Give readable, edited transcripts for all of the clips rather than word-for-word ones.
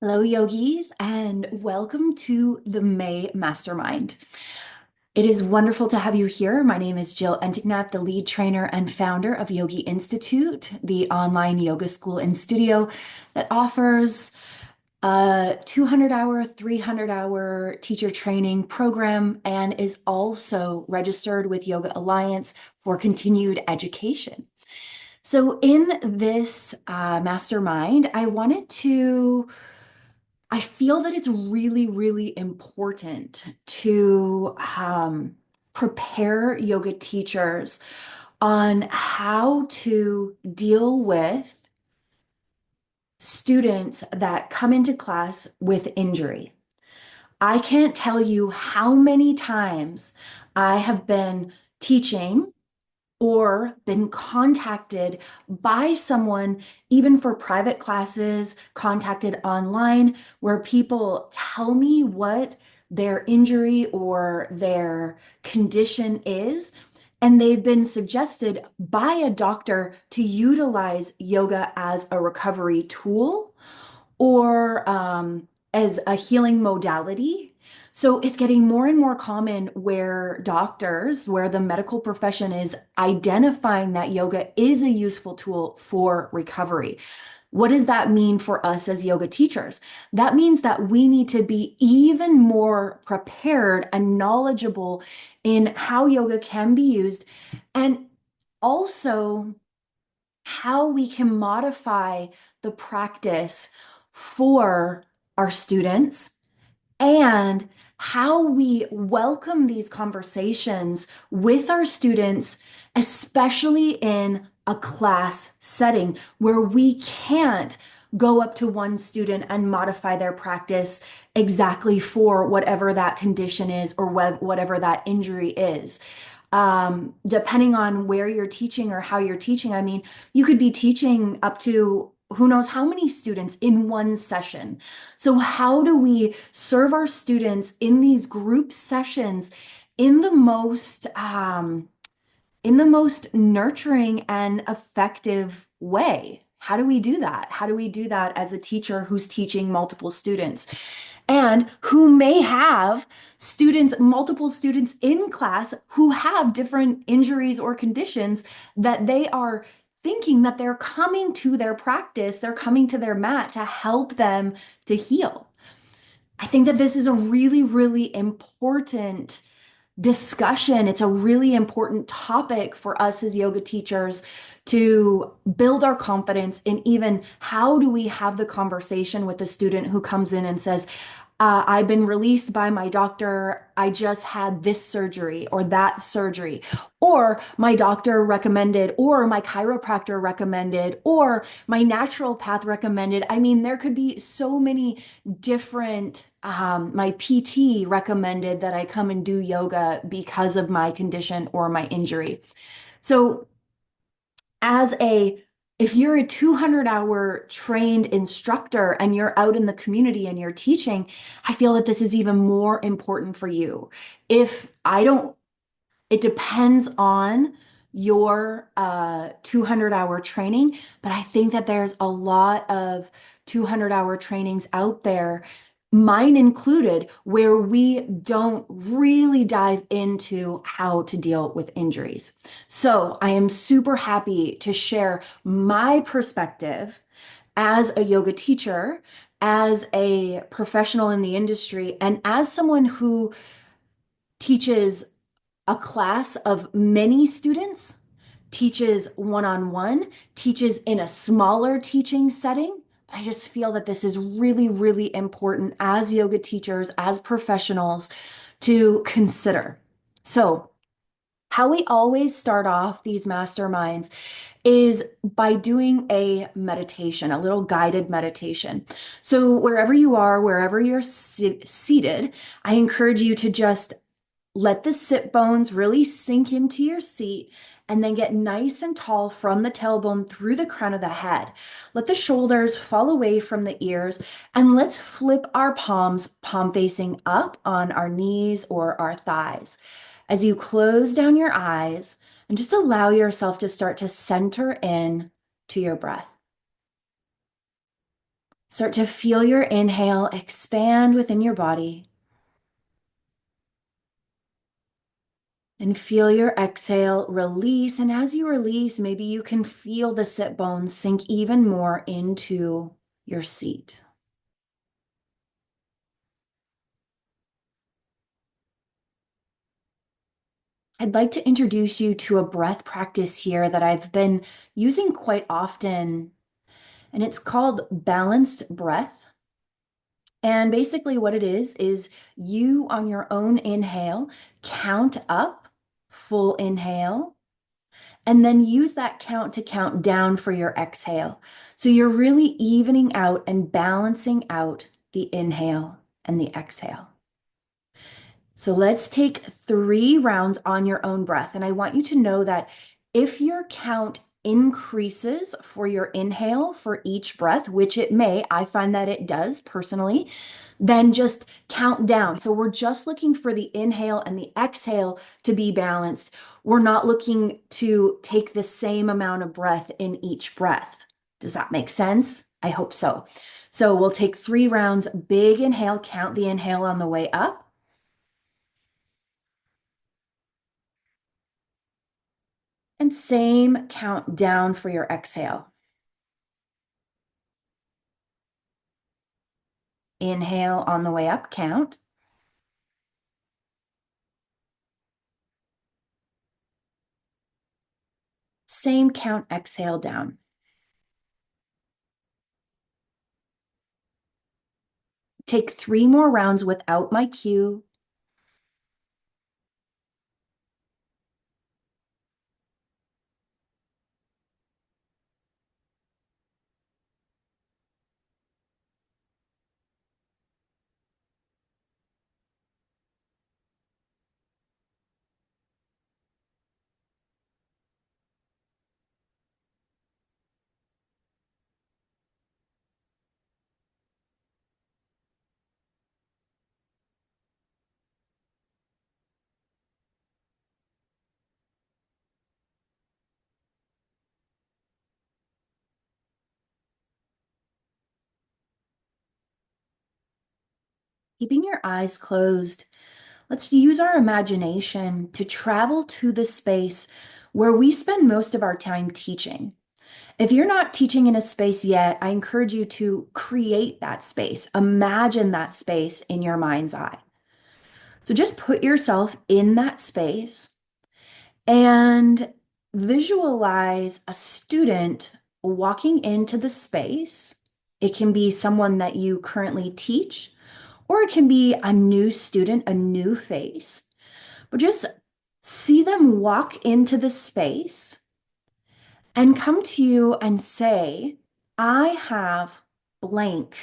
Hello, yogis, and welcome to the May Mastermind. It is wonderful to have you here. My name is Jill Entignat, the lead trainer and founder of Yogi Institute, the online yoga school and studio that offers a 200-hour, 300-hour teacher training program and is also registered with Yoga Alliance for continued education. So in this mastermind, I feel that it's really, really important to prepare yoga teachers on how to deal with students that come into class with injury. I can't tell you how many times I have been teaching or been contacted by someone, even for private classes, contacted online, where people tell me what their injury or their condition is. And they've been suggested by a doctor to utilize yoga as a recovery tool or as a healing modality. So it's getting more and more common where doctors, where the medical profession is identifying that yoga is a useful tool for recovery. What does that mean for us as yoga teachers? That means that we need to be even more prepared and knowledgeable in how yoga can be used and also how we can modify the practice for our students and how we welcome these conversations with our students, especially in a class setting where we can't go up to one student and modify their practice exactly for whatever that condition is or whatever that injury is. Depending on where you're teaching or how you're teaching, I mean, you could be teaching up to who knows how many students in one session. So how do we serve our students in these group sessions in the most nurturing and effective way? How do we do that? How do we do that as a teacher who's teaching multiple students and who may have multiple students in class who have different injuries or conditions that they are thinking that they're coming to their practice, they're coming to their mat to help them to heal? I think that this is a really, really important discussion. It's a really important topic for us as yoga teachers to build our confidence in even how do we have the conversation with a student who comes in and says, I've been released by my doctor. I just had this surgery or that surgery, or my doctor recommended, or my chiropractor recommended, or my naturopath recommended. I mean, there could be so many different, my PT recommended that I come and do yoga because of my condition or my injury. So as a if you're a 200-hour trained instructor and you're out in the community and you're teaching, I feel that this is even more important for you. If I don't, it depends on your 200-hour training, but I think that there's a lot of 200-hour trainings out there, mine included, where we don't really dive into how to deal with injuries. So I am super happy to share my perspective as a yoga teacher, as a professional in the industry, and as someone who teaches a class of many students, teaches one-on-one, teaches in a smaller teaching setting. But I just feel that this is really, really important as yoga teachers, as professionals to consider. So, how we always start off these masterminds is by doing a meditation, a little guided meditation. So, wherever you are, wherever you're seated, I encourage you to just let the sit bones really sink into your seat and then get nice and tall from the tailbone through the crown of the head. Let the shoulders fall away from the ears and let's flip our palms, palm facing up on our knees or our thighs. As you close down your eyes and just allow yourself to start to center in to your breath. Start to feel your inhale expand within your body and feel your exhale release. And as you release, maybe you can feel the sit bones sink even more into your seat. I'd like to introduce you to a breath practice here that I've been using quite often, and it's called balanced breath. And basically, what it is you on your own inhale, count up, full inhale, and then use that count to count down for your exhale. So you're really evening out and balancing out the inhale and the exhale. So let's take 3 rounds on your own breath. And I want you to know that if your count increases for your inhale for each breath, which it may, I find that it does personally, then just count down. So we're just looking for the inhale and the exhale to be balanced. We're not looking to take the same amount of breath in each breath. Does that make sense? I hope so. So we'll take 3 rounds, big inhale, count the inhale on the way up. And same count down for your exhale. Inhale on the way up, count. Same count, exhale down. Take 3 more rounds without my cue. Keeping your eyes closed, let's use our imagination to travel to the space where we spend most of our time teaching. If you're not teaching in a space yet, I encourage you to create that space. Imagine that space in your mind's eye. So just put yourself in that space and visualize a student walking into the space. It can be someone that you currently teach, or it can be a new student, a new face. But just see them walk into the space and come to you and say, I have blank,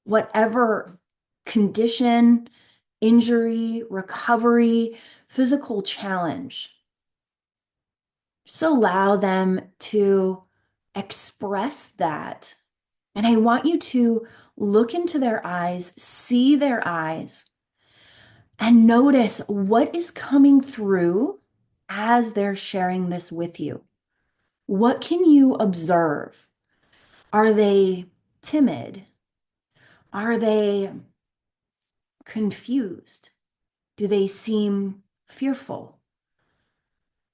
whatever condition, injury, recovery, physical challenge. Just allow them to express that. And I want you to look into their eyes, see their eyes, and notice what is coming through as they're sharing this with you. What can you observe? Are they timid? Are they confused? Do they seem fearful?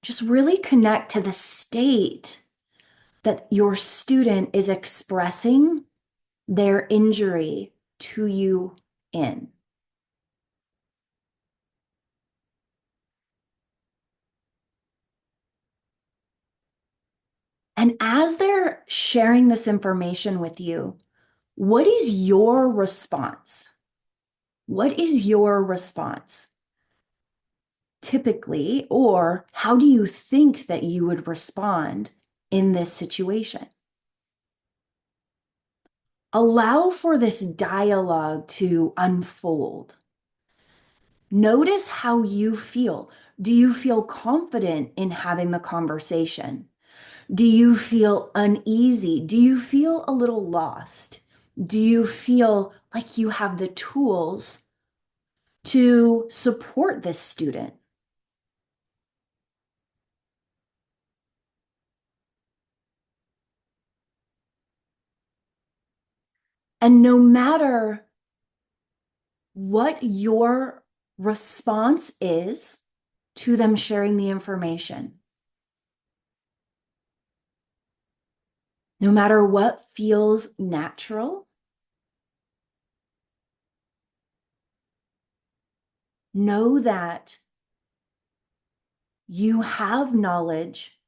Just really connect to the state that your student is expressing their injury to you in. And as they're sharing this information with you, what is your response? What is your response typically, or how do you think that you would respond in this situation? Allow for this dialogue to unfold. Notice how you feel. Do you feel confident in having the conversation? Do you feel uneasy? Do you feel a little lost? Do you feel like you have the tools to support this student? And no matter what your response is to them sharing the information, no matter what feels natural, know that you have knowledge,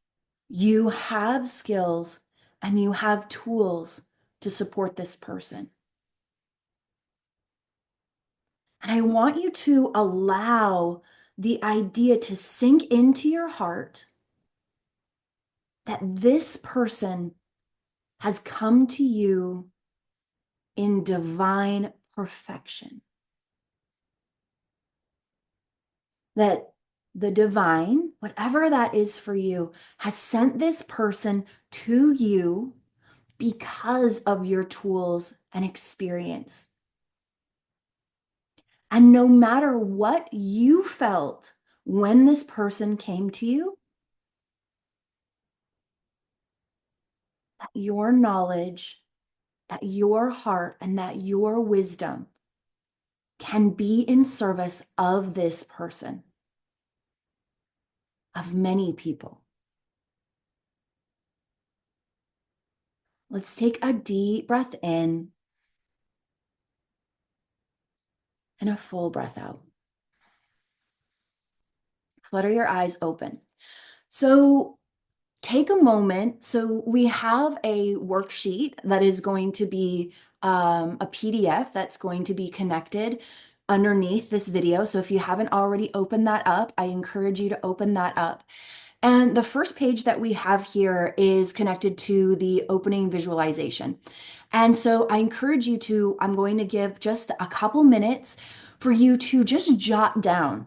you have skills, and you have tools to support this person. And I want you to allow the idea to sink into your heart that this person has come to you in divine perfection. That the divine, whatever that is for you, has sent this person to you because of your tools and experience. And no matter what you felt when this person came to you, that your knowledge, that your heart, and that your wisdom can be in service of this person, of many people. Let's take a deep breath in and a full breath out. Flutter your eyes open. So take a moment. So we have a worksheet that is going to be a PDF that's going to be connected underneath this video. So if you haven't already opened that up, I encourage you to open that up. And the first page that we have here is connected to the opening visualization. And so I encourage you to, I'm going to give just a couple minutes for you to just jot down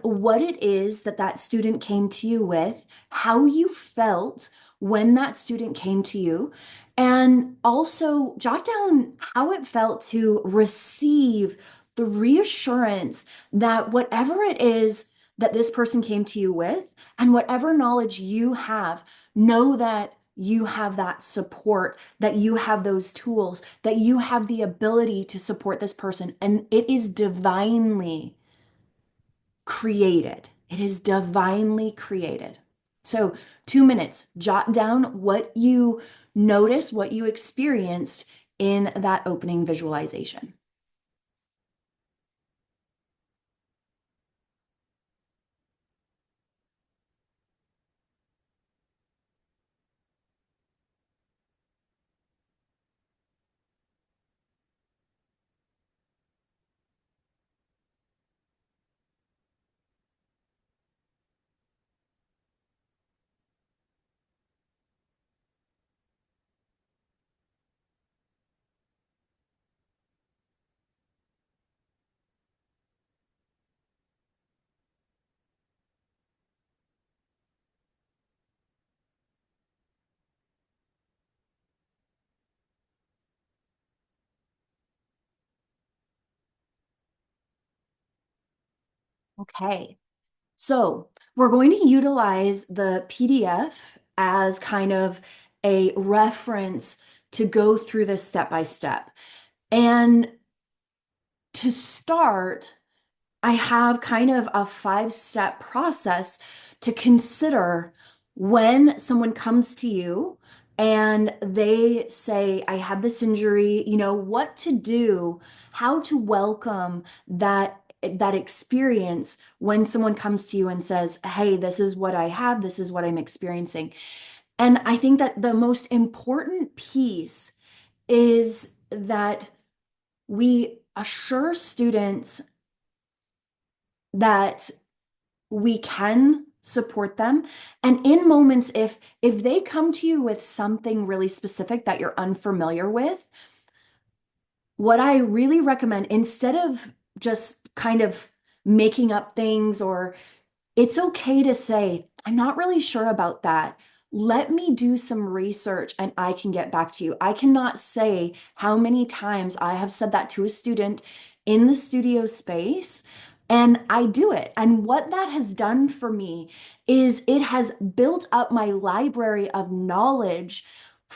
what it is that that student came to you with, how you felt when that student came to you, and also jot down how it felt to receive the reassurance that whatever it is that this person came to you with, and whatever knowledge you have, know that you have that support, that you have those tools, that you have the ability to support this person. And it is divinely created. It is divinely created. So, 2 minutes, jot down what you noticed, what you experienced in that opening visualization. Okay. So we're going to utilize the PDF as kind of a reference to go through this step by step. And to start, I have kind of a 5-step process to consider when someone comes to you and they say, I have this injury, what to do, how to welcome that experience when someone comes to you and says, hey, this is what I have, this is what I'm experiencing. And I think that the most important piece is that we assure students that we can support them, and in moments, if they come to you with something really specific that you're unfamiliar with, what I really recommend, instead of just kind of making up things, or it's okay to say, I'm not really sure about that. Let me do some research and I can get back to you. I cannot say how many times I have said that to a student in the studio space, and I do it. And what that has done for me is it has built up my library of knowledge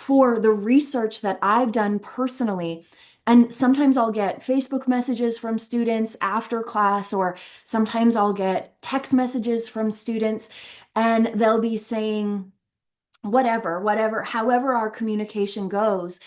for the research that I've done personally. And sometimes I'll get Facebook messages from students after class, or sometimes I'll get text messages from students, and they'll be saying, whatever, however our communication goes.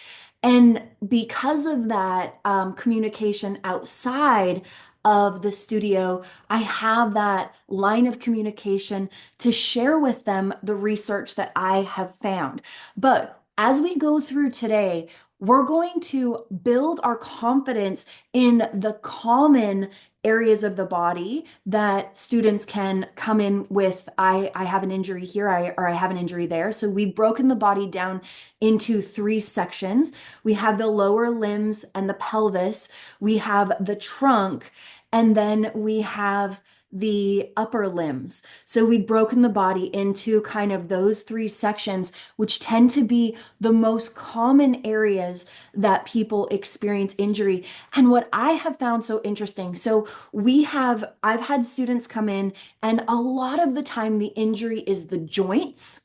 And because of that communication outside of the studio, I have that line of communication to share with them the research that I have found. But as we go through today, we're going to build our confidence in the common areas of the body that students can come in with. I have an injury here, or I have an injury there. So we've broken the body down into three sections. We have the lower limbs and the pelvis, we have the trunk, and then we have the upper limbs. So we've broken the body into kind of those three sections, which tend to be the most common areas that people experience injury. And what I have found so interesting, so I've had students come in, and a lot of the time the injury is the joints,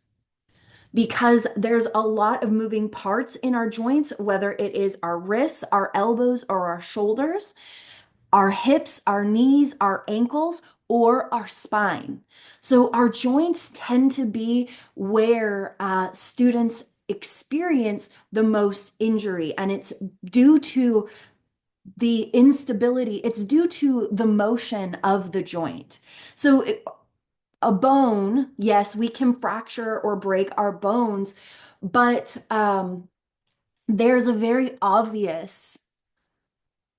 because there's a lot of moving parts in our joints, whether it is our wrists, our elbows, or our shoulders, our hips, our knees, our ankles, or our spine. So our joints tend to be where students experience the most injury, and it's due to the instability, it's due to the motion of the joint. So a bone, yes, we can fracture or break our bones, but there's a very obvious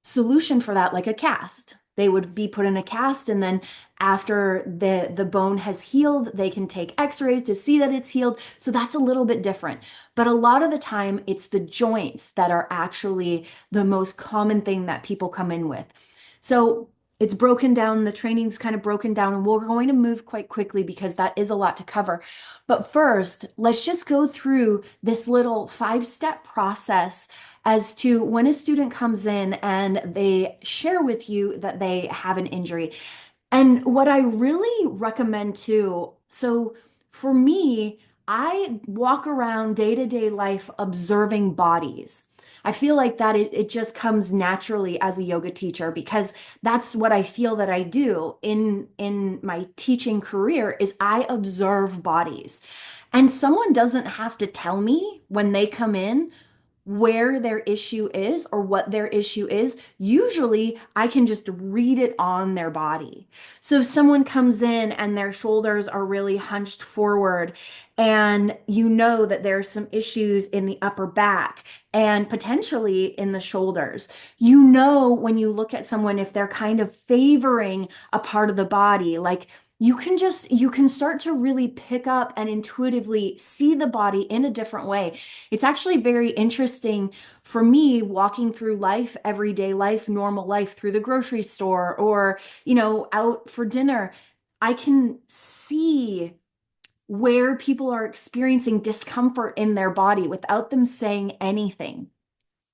solution for that, like a cast. They would be put in a cast, and then after the bone has healed, they can take x-rays to see that it's healed. So that's a little bit different. But a lot of the time, it's the joints that are actually the most common thing that people come in with. So it's broken down, the training's kind of broken down, and we're going to move quite quickly because that is a lot to cover. But first, let's just go through this little 5-step process as to when a student comes in and they share with you that they have an injury. And what I really recommend too, so for me, I walk around day-to-day life observing bodies. I feel like that it just comes naturally as a yoga teacher, because that's what I feel that I do in my teaching career is I observe bodies. And someone doesn't have to tell me when they come in where their issue is or what their issue is. Usually I can just read it on their body. So if someone comes in and their shoulders are really hunched forward, and you know that there's some issues in the upper back and potentially in the shoulders, you know, when you look at someone, if they're kind of favoring a part of the body, like you can start to really pick up and intuitively see the body in a different way. It's actually very interesting for me walking through life, everyday life, normal life, through the grocery store, or, out for dinner. I can see where people are experiencing discomfort in their body without them saying anything.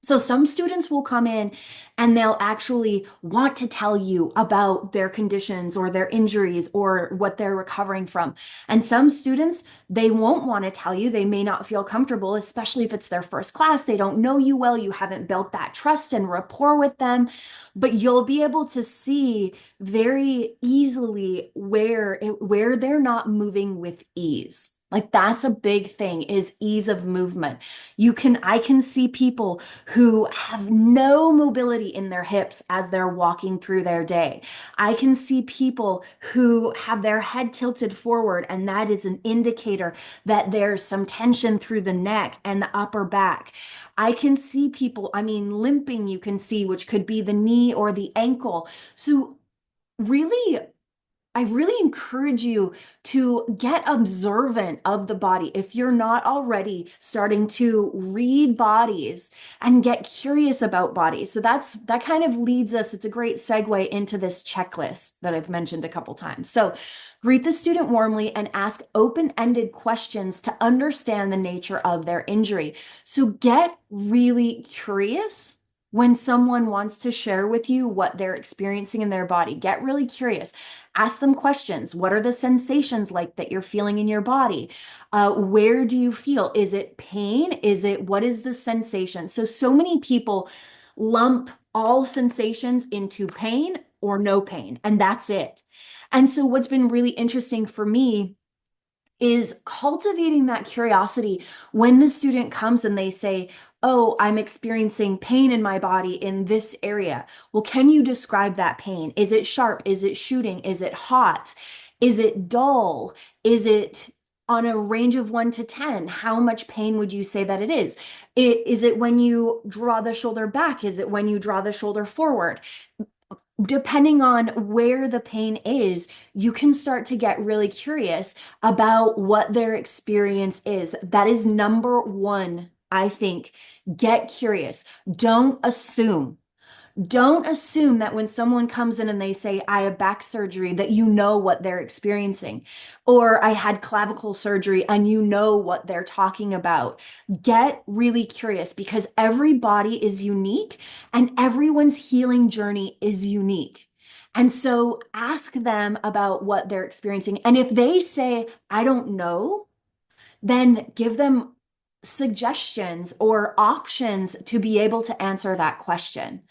So some students will come in and they'll actually want to tell you about their conditions or their injuries or what they're recovering from. And some students, they won't want to tell you. They may not feel comfortable, especially if it's their first class. They don't know you well. You haven't built that trust and rapport with them, but you'll be able to see very easily where they're not moving with ease. Like that's a big thing, is ease of movement. I can see people who have no mobility in their hips as they're walking through their day. I can see people who have their head tilted forward, and that is an indicator that there's some tension through the neck and the upper back. I can see people, limping, you can see, which could be the knee or the ankle. So really, I really encourage you to get observant of the body. If you're not already starting to read bodies and get curious about bodies. So that kind of leads us, it's a great segue into this checklist that I've mentioned a couple times. So greet the student warmly and ask open-ended questions to understand the nature of their injury. So get really curious when someone wants to share with you what they're experiencing in their body. Get really curious. Ask them questions. What are the sensations like that you're feeling in your body? Where do you feel? Is it pain? What is the sensation? So many people lump all sensations into pain or no pain, and that's it. And so what's been really interesting for me is cultivating that curiosity when the student comes and they say, "Oh, I'm experiencing pain in my body in this area." Well, can you describe that pain? Is it sharp? Is it shooting? Is it hot? Is it dull? Is it on a range of 1 to 10? How much pain would you say that it is? Is it when you draw the shoulder back? Is it when you draw the shoulder forward? Depending on where the pain is, you can start to get really curious about what their experience is. That is number one, I think. Get curious. Don't assume. Don't assume that when someone comes in and they say, "I have back surgery," that you know what they're experiencing. Or "I had clavicle surgery," and you know what they're talking about. Get really curious because every body is unique and everyone's healing journey is unique. And so ask them about what they're experiencing. And if they say, "I don't know," then give them suggestions or options to be able to answer that question.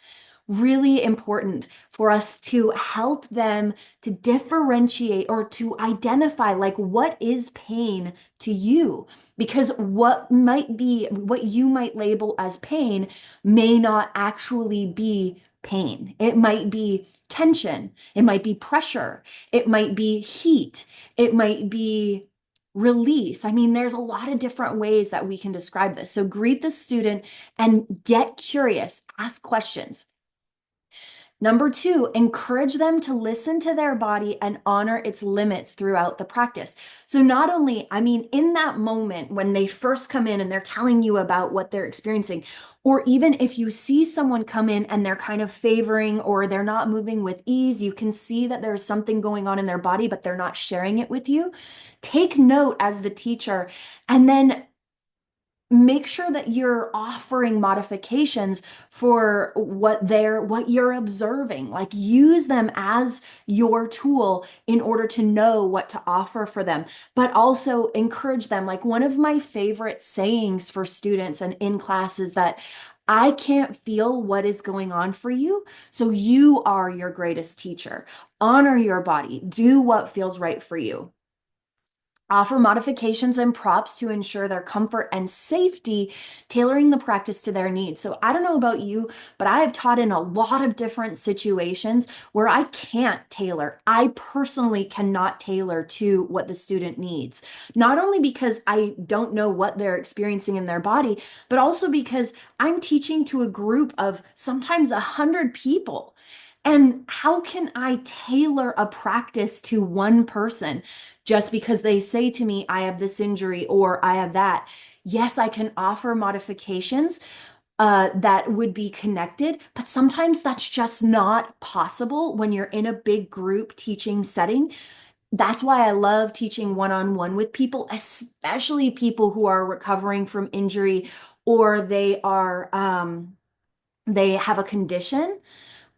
Really important for us to help them to differentiate or to identify, like, what is pain to you? Because what you might label as pain may not actually be pain. It might be tension, it might be pressure, it might be heat, it might be release. I mean, there's a lot of different ways that we can describe this. So greet the student and get curious, ask questions. Number two, encourage them to listen to their body and honor its limits throughout the practice. So not only, I mean, in that moment when they first come in and they're telling you about what they're experiencing, or even if you see someone come in and they're kind of favoring or they're not moving with ease, you can see that there's something going on in their body, but they're not sharing it with you. Take note as the teacher, and then make sure that you're offering modifications for what you're observing. Like, use them as your tool in order to know what to offer for them, but also encourage them. Like, one of my favorite sayings for students and in class is that I can't feel what is going on for you, so you are your greatest teacher. Honor your body, do what feels right for you. Offer modifications and props to ensure their comfort and safety, tailoring the practice to their needs. So I don't know about you, but I have taught in a lot of different situations where I can't tailor. I personally cannot tailor to what the student needs. Not only because I don't know what they're experiencing in their body, but also because I'm teaching to a group of sometimes 100 people. And how can I tailor a practice to one person just because they say to me, "I have this injury," or "I have that"? Yes, I can offer modifications that would be connected, but sometimes that's just not possible when you're in a big group teaching setting. That's why I love teaching one-on-one with people, especially people who are recovering from injury or they have a condition.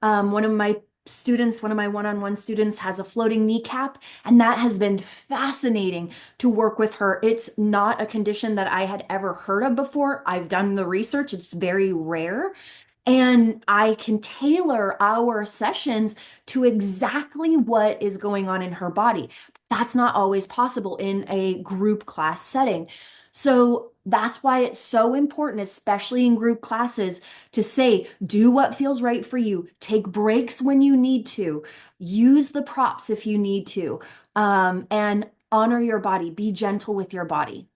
One of my one-on-one students has a floating kneecap, and that has been fascinating to work with her. It's not a condition that I had ever heard of before. I've done the research, it's very rare. And I can tailor our sessions to exactly what is going on in her body. That's not always possible in a group class setting. So that's why it's so important, especially in group classes, to say, do what feels right for you. Take breaks when you need to. Use the props if you need to. And honor your body. Be gentle with your body.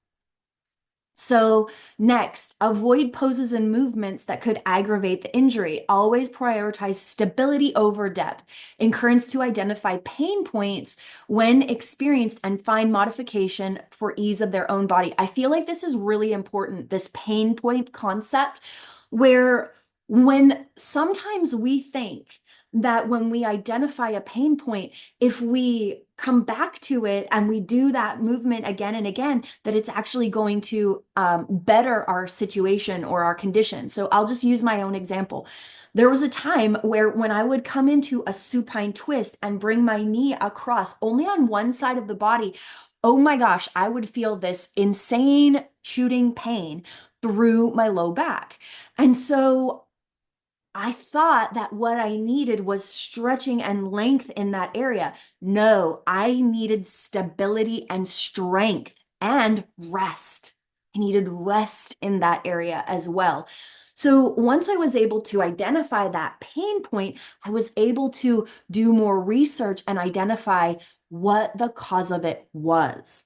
So next, avoid poses and movements that could aggravate the injury. Always prioritize stability over depth. Encourage to identify pain points when experienced and find modification for ease of their own body. I feel like this is really important, this pain point concept, where when sometimes we think that when we identify a pain point, if we come back to it and we do that movement again and again, that it's actually going to better our situation or our condition. So I'll just use my own example. There was a time where when I would come into a supine twist and bring my knee across only on one side of the body, oh my gosh, I would feel this insane shooting pain through my low back. And so I thought that what I needed was stretching and length in that area. No, I needed stability and strength and rest. I needed rest in that area as well. So once I was able to identify that pain point, I was able to do more research and identify what the cause of it was.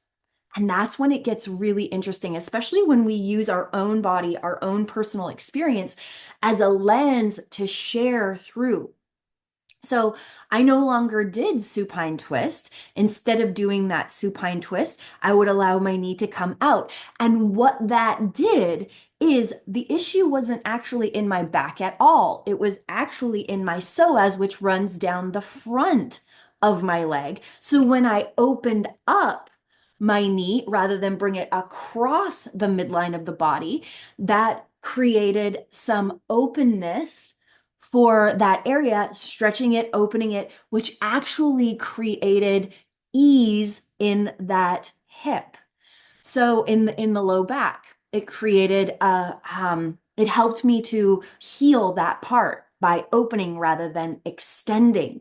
And that's when it gets really interesting, especially when we use our own body, our own personal experience as a lens to share through. So I no longer did supine twist. Instead of doing that supine twist, I would allow my knee to come out. And what that did is the issue wasn't actually in my back at all. It was actually in my psoas, which runs down the front of my leg. So when I opened up my knee rather than bring it across the midline of the body, that created some openness for that area, stretching it, opening it, which actually created ease in that hip. So in the low back, it created it helped me to heal that part by opening rather than extending,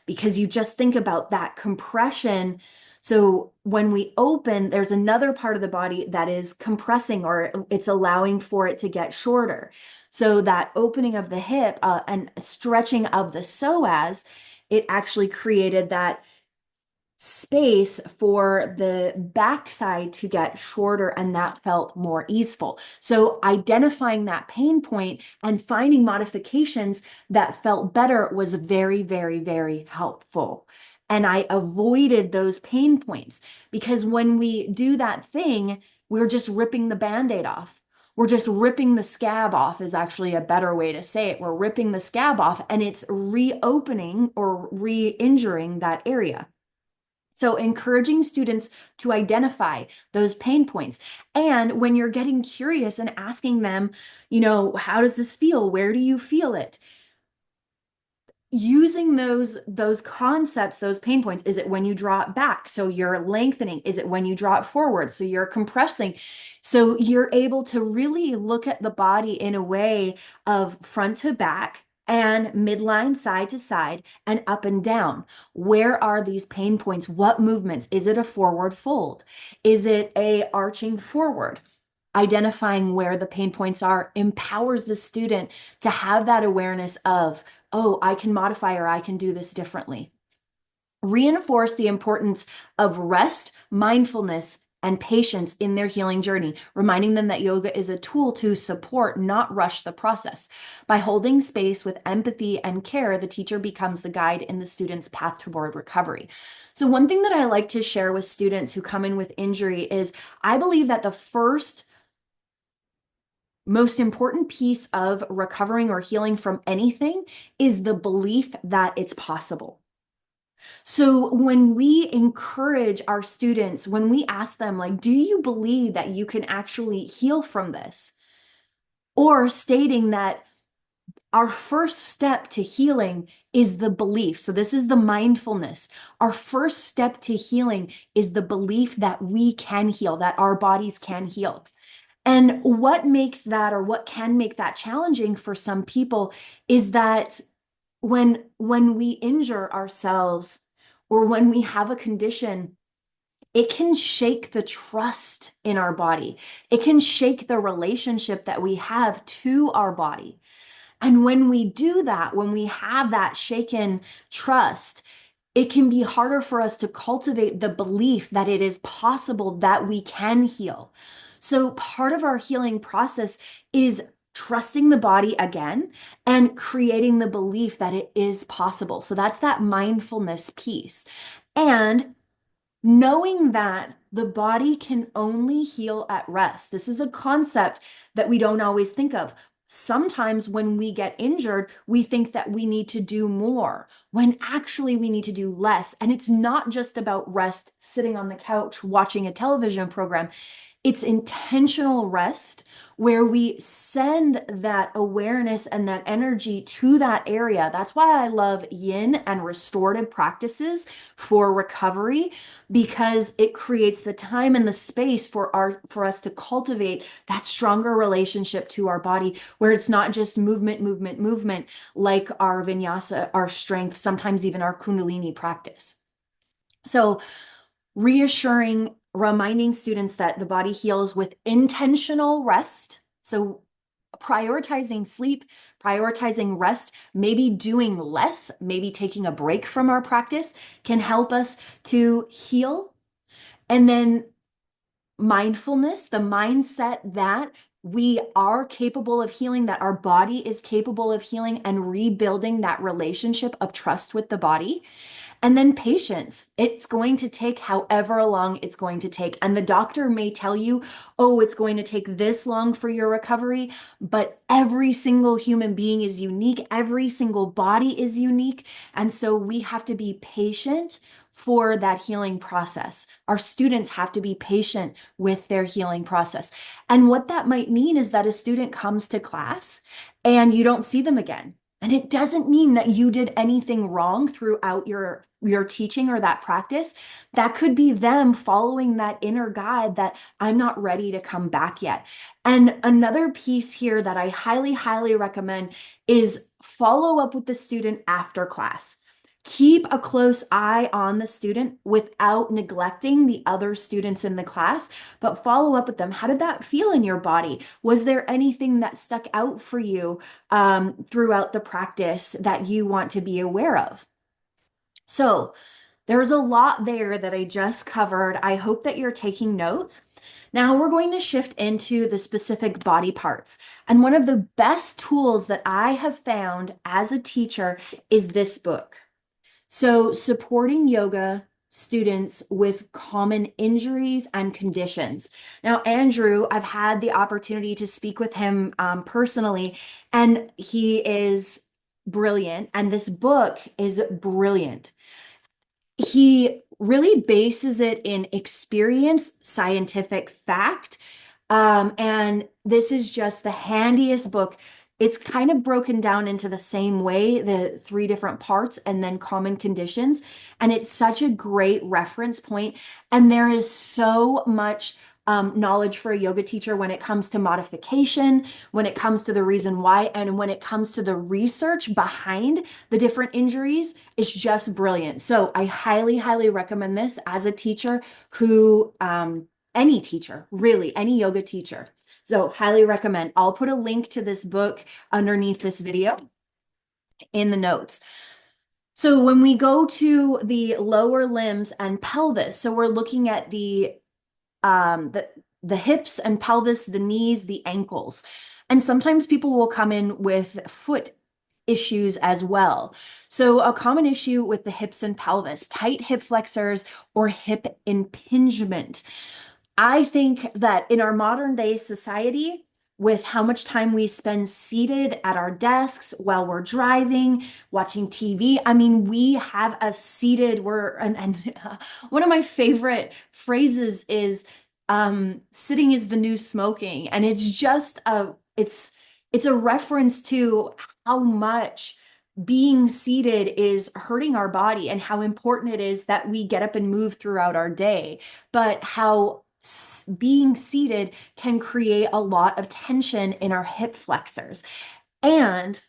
because you just think about that compression. So when we open, there's another part of the body that is compressing, or it's allowing for it to get shorter. So that opening of the hip and stretching of the psoas, it actually created that space for the backside to get shorter, and that felt more easeful. So identifying that pain point and finding modifications that felt better was very, very, very helpful. And I avoided those pain points, because when we do that thing, we're just ripping the Band-Aid off. We're just ripping the scab off is actually a better way to say it. We're ripping the scab off, and it's reopening or re-injuring that area. So encouraging students to identify those pain points. And when you're getting curious and asking them, how does this feel? Where do you feel it? Using those concepts, those pain points. Is it when you draw it back, so you're lengthening? Is it when you draw it forward, so you're compressing? So you're able to really look at the body in a way of front to back and midline, side to side, and up and down. Where are these pain points? What movements? Is it a forward fold? Is it a arching forward? Identifying where the pain points are empowers the student to have that awareness of, oh, I can modify, or I can do this differently. Reinforce the importance of rest, mindfulness, and patience in their healing journey, reminding them that yoga is a tool to support, not rush the process. By holding space with empathy and care, the teacher becomes the guide in the student's path toward recovery. So one thing that I like to share with students who come in with injury is, I believe that the first most important piece of recovering or healing from anything is the belief that it's possible. So when we encourage our students, when we ask them, like, do you believe that you can actually heal from this? Or stating that our first step to healing is the belief. So this is the mindfulness. Our first step to healing is the belief that we can heal, that our bodies can heal. And what makes that, or what can make that challenging for some people, is that when we injure ourselves, or when we have a condition, it can shake the trust in our body. It can shake the relationship that we have to our body. And when we do that, when we have that shaken trust, it can be harder for us to cultivate the belief that it is possible that we can heal. So part of our healing process is trusting the body again and creating the belief that it is possible. So that's that mindfulness piece. And knowing that the body can only heal at rest. This is a concept that we don't always think of. sometimes when we get injured, we think that we need to do more when actually we need to do less. And it's not just about rest, sitting on the couch, watching a television program. It's intentional rest where we send that awareness and that energy to that area. That's why I love yin and restorative practices for recovery, because it creates the time and the space for us to cultivate that stronger relationship to our body, where it's not just movement, movement, movement, like our vinyasa, our strength, sometimes even our kundalini practice. So reassuring, reminding students that the body heals with intentional rest. So prioritizing sleep, prioritizing rest, maybe doing less, maybe taking a break from our practice can help us to heal. And then mindfulness, the mindset that we are capable of healing, that our body is capable of healing, and rebuilding that relationship of trust with the body. And then patience. It's going to take however long it's going to take. And the doctor may tell you, oh, it's going to take this long for your recovery, but every single human being is unique. Every single body is unique. And so we have to be patient for that healing process. Our students have to be patient with their healing process. And what that might mean is that a student comes to class and you don't see them again. And it doesn't mean that you did anything wrong throughout your teaching or that practice. That could be them following that inner guide that I'm not ready to come back yet. And another piece here that I highly, highly recommend is follow up with the student after class. Keep a close eye on the student without neglecting the other students in the class, but follow up with them. How did that feel in your body? Was there anything that stuck out for you throughout the practice that you want to be aware of? So there's a lot there that I just covered. I hope that you're taking notes. Now we're going to shift into the specific body parts. And one of the best tools that I have found as a teacher is this book. So, supporting yoga students with common injuries and conditions. Now, Andrew, I've had the opportunity to speak with him personally, and he is brilliant. And this book is brilliant. He really bases it in experience, scientific fact. And this is just the handiest book. It's kind of broken down into the same way, the three different parts and then common conditions. And it's such a great reference point. And there is so much knowledge for a yoga teacher when it comes to modification, when it comes to the reason why, and when it comes to the research behind the different injuries. It's just brilliant. So I highly, highly recommend this as a teacher who, any teacher, really, any yoga teacher. So highly recommend. I'll put a link to this book underneath this video in the notes. So when we go to the lower limbs and pelvis, so we're looking at the hips and pelvis, the knees, the ankles. And sometimes people will come in with foot issues as well. So a common issue with the hips and pelvis, tight hip flexors or hip impingement. I think that in our modern day society, with how much time we spend seated at our desks while we're driving, watching TV. I mean, we have a seated, and one of my favorite phrases is sitting is the new smoking. And it's just it's a reference to how much being seated is hurting our body and how important it is that we get up and move throughout our day, but how being seated can create a lot of tension in our hip flexors. And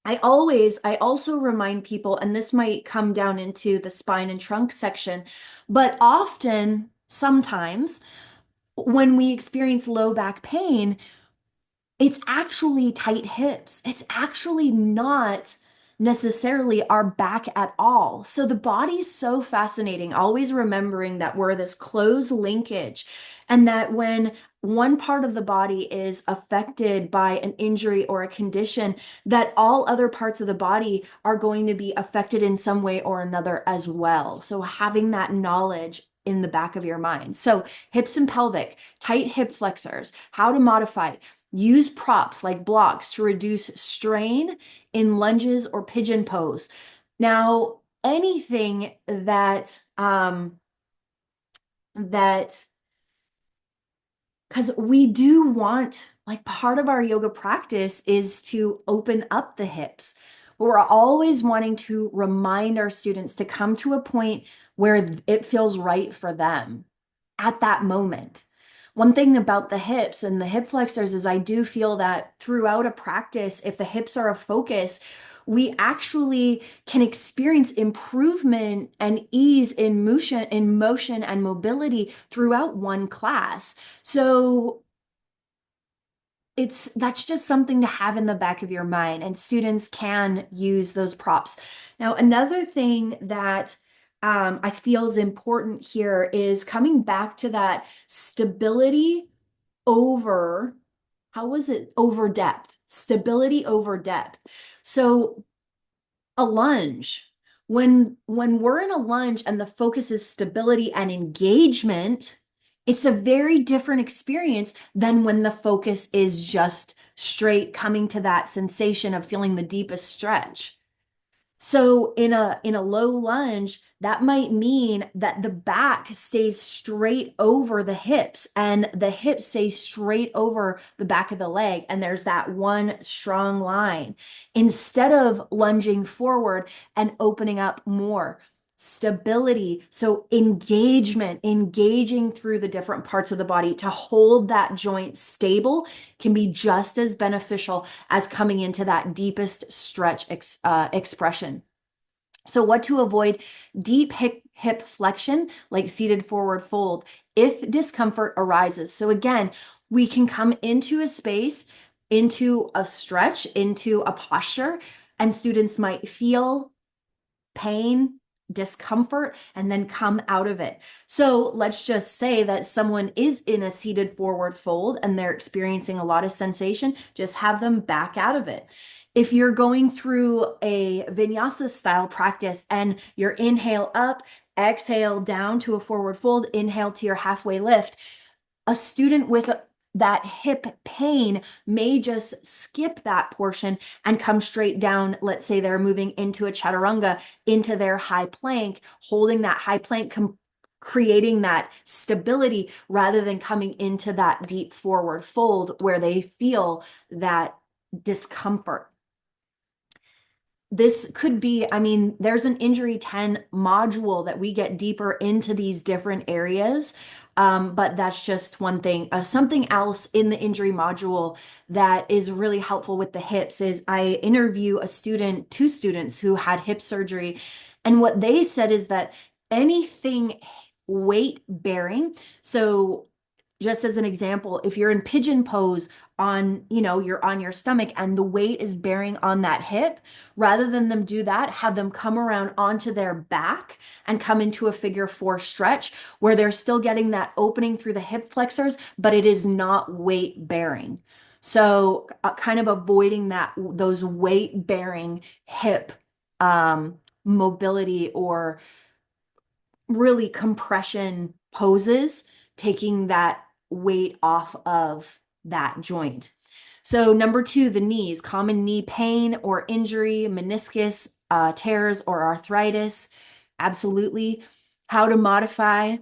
I also remind people, and this might come down into the spine and trunk section, but often, sometimes, when we experience low back pain, it's actually tight hips. It's actually not necessarily our back at all. So the body's so fascinating, always remembering that we're this closed linkage, and that when one part of the body is affected by an injury or a condition, that all other parts of the body are going to be affected in some way or another as well. So having that knowledge in the back of your mind. So hips and pelvic, tight hip flexors, how to modify. Use props like blocks to reduce strain in lunges or pigeon pose. Now, anything that because we do want, like, part of our yoga practice is to open up the hips. We're always wanting to remind our students to come to a point where it feels right for them at that moment. One thing about the hips and the hip flexors is I do feel that throughout a practice, if the hips are a focus, we actually can experience improvement and ease in motion and mobility throughout one class. So that's just something to have in the back of your mind, and students can use those props. Now, another thing that I feel is important here is coming back to that stability over, how was it? Over depth, stability over depth. So a lunge, when we're in a lunge and the focus is stability and engagement, it's a very different experience than when the focus is just straight coming to that sensation of feeling the deepest stretch. So in a low lunge, that might mean that the back stays straight over the hips and the hips stay straight over the back of the leg. And there's that one strong line instead of lunging forward and opening up more. Stability. So engaging through the different parts of the body to hold that joint stable can be just as beneficial as coming into that deepest stretch expression. So what to avoid? Deep hip flexion, like seated forward fold, if discomfort arises. So again, we can come into a space, into a stretch, into a posture, and students might feel pain, discomfort, and then come out of it. So let's just say that someone is in a seated forward fold and they're experiencing a lot of sensation, just have them back out of it. If you're going through a vinyasa style practice and you're inhale up, exhale down to a forward fold, inhale to your halfway lift, a student with that hip pain may just skip that portion and come straight down. Let's say they're moving into a chaturanga, into their high plank, holding that high plank, creating that stability rather than coming into that deep forward fold where they feel that discomfort. This could be, I mean, there's an Injury 10 module that we get deeper into these different areas. But that's just one thing. Something else in the injury module that is really helpful with the hips is I interview two students who had hip surgery. And what they said is that anything weight bearing, so just as an example, if you're in pigeon pose you're on your stomach and the weight is bearing on that hip, rather than them do that, have them come around onto their back and come into a figure 4 stretch where they're still getting that opening through the hip flexors, but it is not weight bearing. So kind of avoiding those weight bearing hip mobility or really compression poses, taking that weight off of that joint. So number 2, the knees, common knee pain or injury, meniscus, tears or arthritis. Absolutely. How to modify.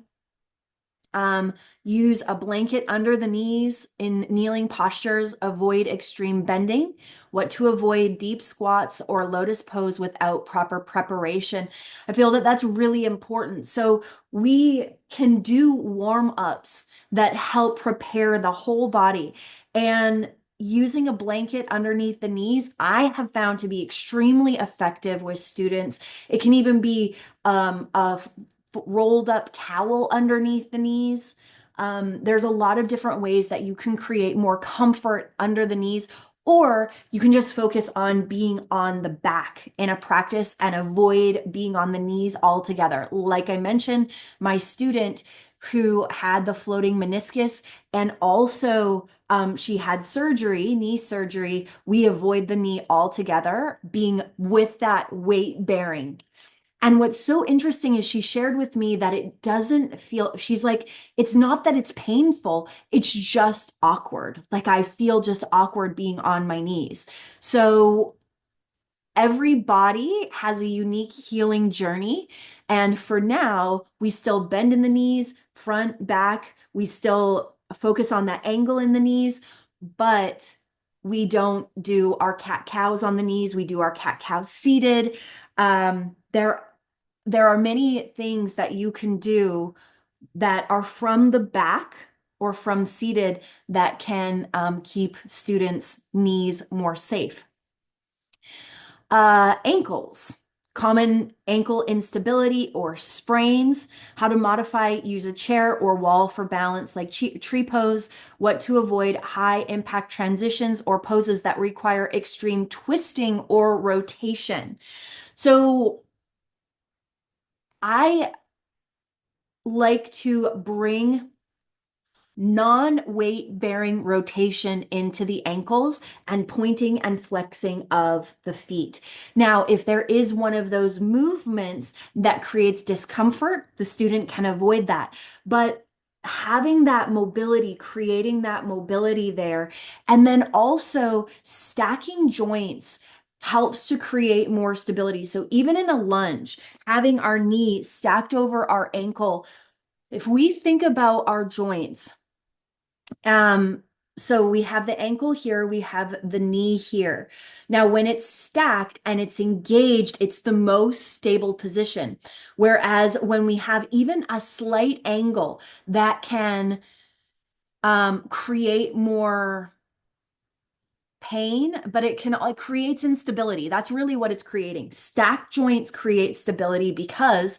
Use a blanket under the knees in kneeling postures. Avoid extreme bending. What to avoid: deep squats or lotus pose without proper preparation. I feel that that's really important. So we can do warm-ups that help prepare the whole body. And using a blanket underneath the knees, I have found to be extremely effective with students. It can even be a rolled up towel underneath the knees. There's a lot of different ways that you can create more comfort under the knees, or you can just focus on being on the back in a practice and avoid being on the knees altogether. Like I mentioned, my student who had the floating meniscus and also she had surgery, knee surgery, we avoid the knee altogether, being with that weight bearing. And what's so interesting is she shared with me that it doesn't feel, she's like, it's not that it's painful, it's just awkward. Like I feel just awkward being on my knees. So every body has a unique healing journey. And for now, we still bend in the knees, front, back. We still focus on that angle in the knees, but we don't do our cat cows on the knees. We do our cat cows seated. There are many things that you can do that are from the back or from seated that can keep students' knees more safe. Ankles, common ankle instability or sprains, how to modify, use a chair or wall for balance like tree pose, what to avoid, high impact transitions or poses that require extreme twisting or rotation. So I like to bring non-weight bearing rotation into the ankles and pointing and flexing of the feet. Now, if there is one of those movements that creates discomfort, the student can avoid that. But having that mobility, creating that mobility there, and then also stacking joints helps to create more stability. So even in a lunge, having our knee stacked over our ankle, if we think about our joints, um, so we have the ankle here, we have the knee here. Now, when it's stacked and it's engaged, it's the most stable position. Whereas when we have even a slight angle, that can create more pain, but it creates instability. That's really what it's creating. Stacked joints create stability because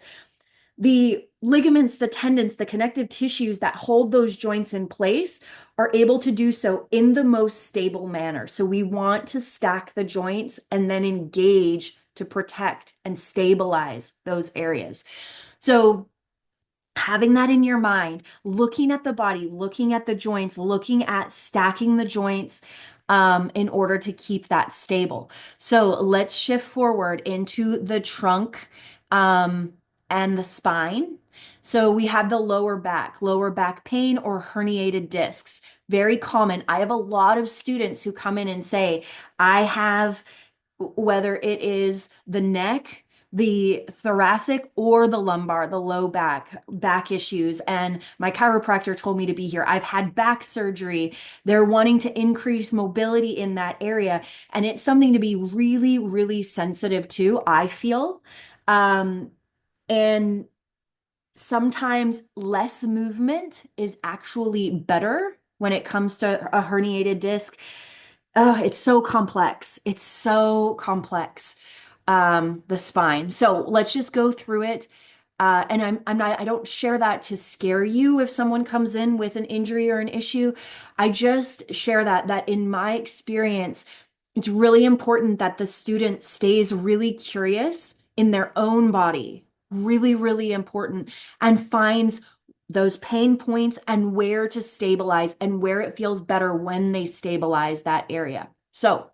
the ligaments, the tendons, the connective tissues that hold those joints in place are able to do so in the most stable manner. So we want to stack the joints and then engage to protect and stabilize those areas. So having that in your mind, looking at the body, looking at the joints, looking at stacking the joints in order to keep that stable. So let's shift forward into the trunk and the spine. So we have the lower back pain or herniated discs. Very common. I have a lot of students who come in and say, I have, whether it is the neck, the thoracic or the lumbar, the low back issues. And my chiropractor told me to be here. I've had back surgery. They're wanting to increase mobility in that area. And it's something to be really, really sensitive to, I feel. And sometimes less movement is actually better when it comes to a herniated disc. Oh, it's so complex. It's so complex, the spine. So let's just go through it. And I'm not, I don't share that to scare you if someone comes in with an injury or an issue. I just share that in my experience, it's really important that the student stays really curious in their own body. Really, really important, and finds those pain points and where to stabilize and where it feels better when they stabilize that area. So,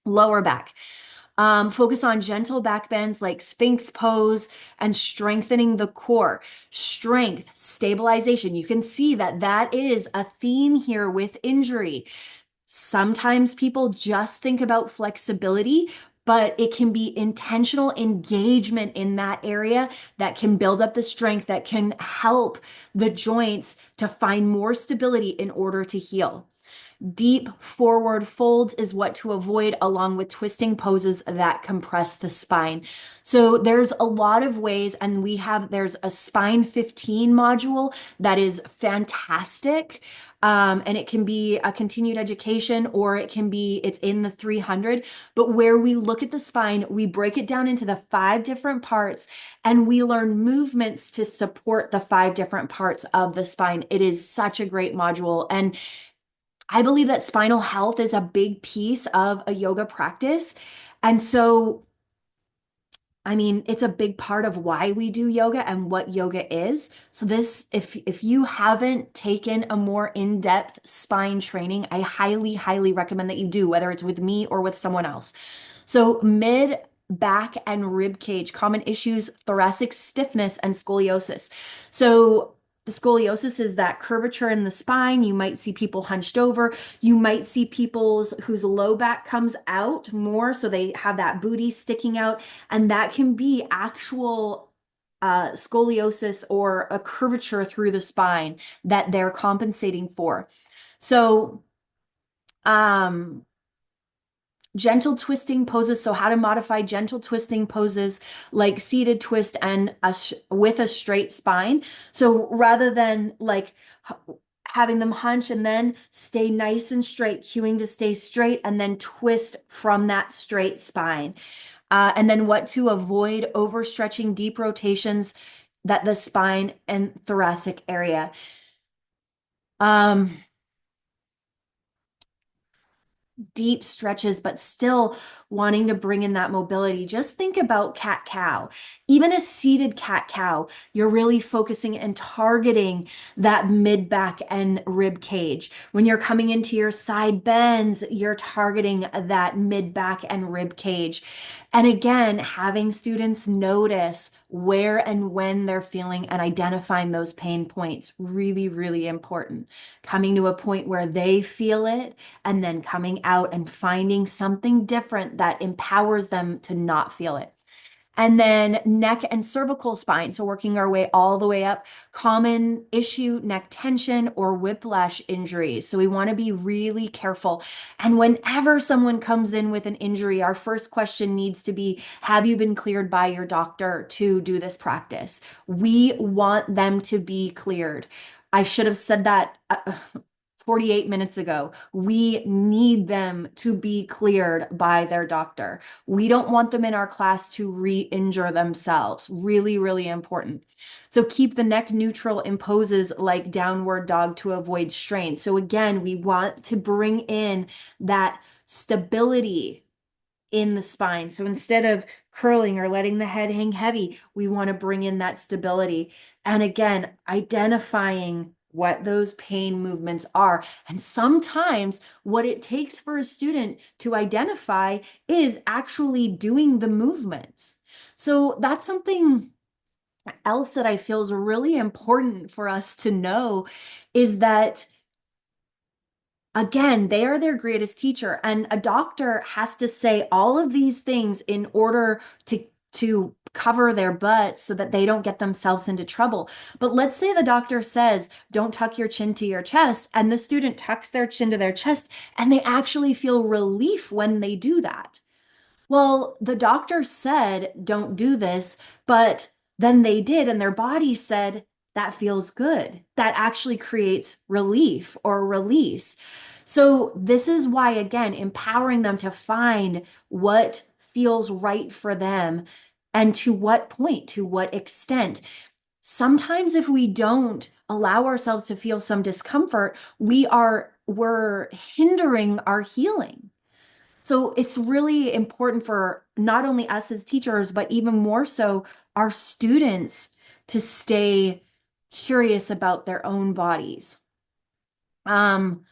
lower back. Focus on gentle back bends like Sphinx pose and strengthening the core. Strength, stabilization. You can see that that is a theme here with injury. Sometimes people just think about flexibility, but it can be intentional engagement in that area that can build up the strength, that can help the joints to find more stability in order to heal. Deep forward folds is what to avoid, along with twisting poses that compress the spine. So there's a lot of ways, and there's a spine 15 module that is fantastic. And it can be a continued education, or it's in the 300. But where we look at the spine, we break it down into the 5 different parts, and we learn movements to support the 5 different parts of the spine. It is such a great module. And I believe that spinal health is a big piece of a yoga practice. And so, I mean, it's a big part of why we do yoga and what yoga is. So if you haven't taken a more in-depth spine training, I highly, highly recommend that you do, whether it's with me or with someone else. So back and rib cage, common issues, thoracic stiffness, and scoliosis. So the scoliosis is that curvature in the spine. You might see people hunched over. You might see people whose low back comes out more, so they have that booty sticking out, and that can be actual scoliosis or a curvature through the spine that they're compensating for. So, um, gentle twisting poses. So how to modify gentle twisting poses like seated twist and with a straight spine. So rather than like having them hunch and then stay nice and straight, cueing to stay straight and then twist from that straight spine. And then what to avoid: overstretching, deep rotations that the spine and thoracic area. Um, Deep stretches, but still wanting to bring in that mobility. Just think about cat cow. Even a seated cat cow, you're really focusing and targeting that mid back and rib cage. When you're coming into your side bends, you're targeting that mid back and rib cage. And again, having students notice where and when they're feeling and identifying those pain points, really, really important. Coming to a point where they feel it and then coming out and finding something different that empowers them to not feel it. And then neck and cervical spine. So working our way all the way up, common issue, neck tension or whiplash injuries. So we want to be really careful. And whenever someone comes in with an injury, our first question needs to be, have you been cleared by your doctor to do this practice? We want them to be cleared. I should have said that 48 minutes ago. We need them to be cleared by their doctor. We don't want them in our class to re-injure themselves. Really, really important. So keep the neck neutral in poses like downward dog to avoid strain. So again, we want to bring in that stability in the spine. So instead of curling or letting the head hang heavy, we want to bring in that stability. And again, identifying what those pain movements are. And sometimes what it takes for a student to identify is actually doing the movements. So that's something else that I feel is really important for us to know, is that again, they are their greatest teacher, and a doctor has to say all of these things in order to cover their butts so that they don't get themselves into trouble. But let's say the doctor says, don't tuck your chin to your chest, and the student tucks their chin to their chest, and they actually feel relief when they do that. Well, the doctor said, don't do this, but then they did, and their body said, that feels good. That actually creates relief or release. So, this is why, again, empowering them to find what feels right for them and to what point, to what extent. Sometimes, if we don't allow ourselves to feel some discomfort, we're hindering our healing. So it's really important for not only us as teachers, but even more so our students to stay curious about their own bodies. Um,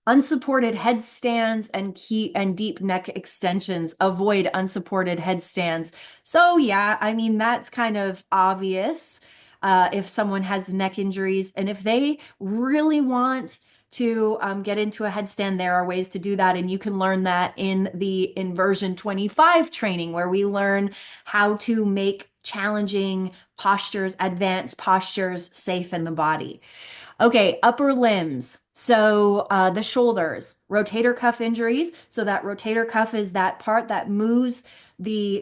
Unsupported headstands and deep neck extensions. Avoid unsupported headstands. So yeah, I mean, that's kind of obvious if someone has neck injuries. And if they really want to get into a headstand, there are ways to do that. And you can learn that in the Inversion 25 training, where we learn how to make challenging postures, advanced postures safe in the body. Okay, upper limbs. So the shoulders, rotator cuff injuries. So that rotator cuff is that part that moves